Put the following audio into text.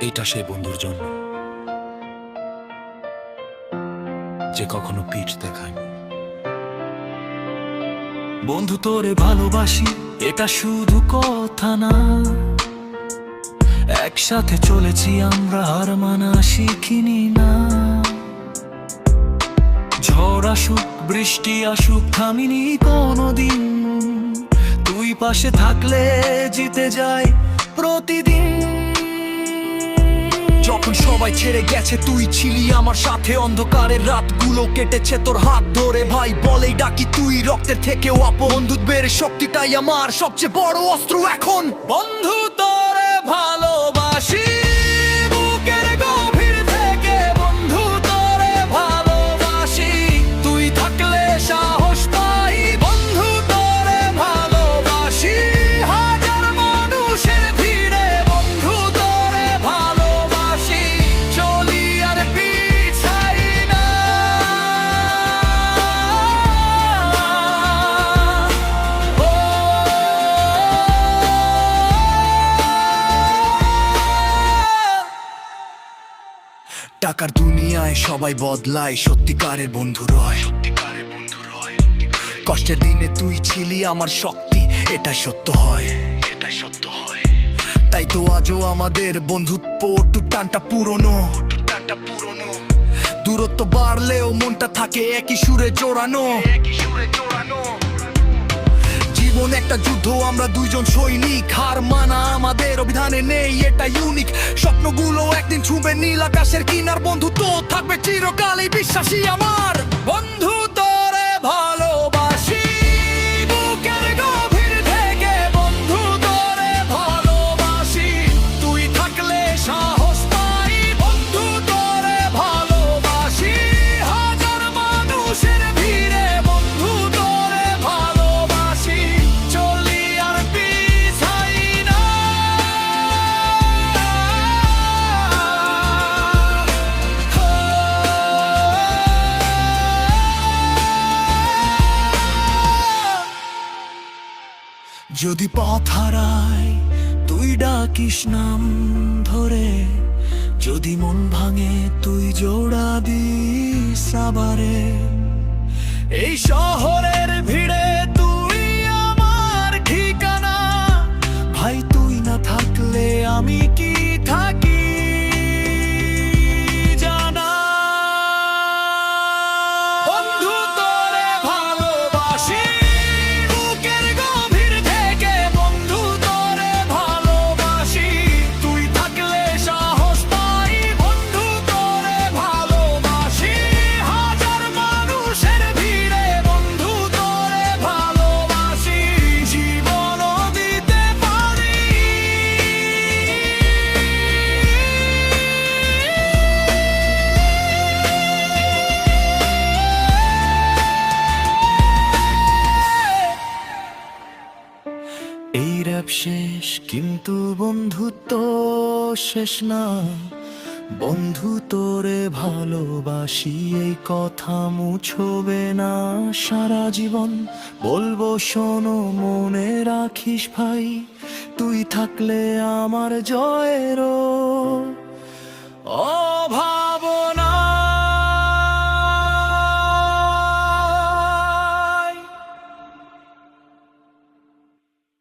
এইটা সেই বন্ধুর জন্য যে কখনো পিঠ দেখায়। বন্ধু তোরে ভালোবাসি, এটা শুধু কথা না, একসাথে চলেছি আমরা, হার মানা শিখিনি না। ঝড় আসুক বৃষ্টি আসুক থামিনি কোনোদিন, তুই পাশে থাকলে জিতে যায় প্রতিদিন। যখন সবাই ছেড়ে গেছে তুই ছিলি আমার সাথে, অন্ধকারের রাতগুলো কেটেছে তোর হাত ধরে। ভাই বলেই ডাকি তুই রক্তের থেকেও আপন, বন্ধুত্বের শক্তিটাই আমার সবচেয়ে বড় অস্ত্র এখন। বন্ধু তোরে ভালোবাসি বুকের গভীর থেকে, বন্ধু তোরে ভালোবাসি, তুই থাকলে সাহস পাই। বন্ধু তোরে ভালোবাসি হাজার মানুষের ভিড়ে, বন্ধু তোরে ভালোবাসি, চলি আর পিছাই না। টাকার দুনিয়ায় সবাই বদলায়, সত্যিকারের বন্ধু রয়। কষ্টের দিনে তুই ছিলি আমার শক্তি, এটা সত্য হয়। তাই তো আজও আমাদের বন্ধুত্ব টানটা পুরনো। দূরত্ব বাড়লেও মনটা থাকে একই সুরে জোড়ানো। জীবন একটা যুদ্ধ, আমরা দুইজন সৈনিক, হার মানা আমাদের অভিধানে নেই, এটা ইউনিক। স্বপ্নগুলো একদিন ছুঁবে নীল আকাশের কিনার, বন্ধু তো থাকবে চিরকালই বিশ্বাসী আমার। বন্ধু তোরে ভালোবাসি বুকের গভীর থেকে, বন্ধু তোরে ভালোবাসি, তুই থাকলে সাহস পাই। বন্ধু তোরে ভালোবাসি হাজার মানুষের ভিড়ে, বন্ধু তোরে ভালোবাসি, চলি আর পিছাই না। যদি পথ হারাই তুই ডাকিস নাম ধরে, যদি মন ভাঙে তুই জোড়া দিস আবারে। এই শহরের ভিড়ে তুই আমার ঠিকানা, ভাই তুই না থাকলে আমি কি থাকি জানা। বন্ধু তোরে ভালোবাসি বুকের গভীর থেকে, বন্ধু তোরে ভালোবাসি, তুই থাকলে সাহস পাই। বন্ধু তোরে ভালোবাসি হাজার মানুষের ভিড়ে, বন্ধু তোরে ভালোবাসি, জীবনও দিতে পারি। এই র‍্যাপ শেষ কিন্তু বন্ধুত্ব শেষ না, বন্ধু তোরে ভালোবাসি এই কথা মুছবে না সারা জীবন। বলবো শোনো মনে রাখিস ভাই, তুই থাকলে আমার জয়েরও অভাব।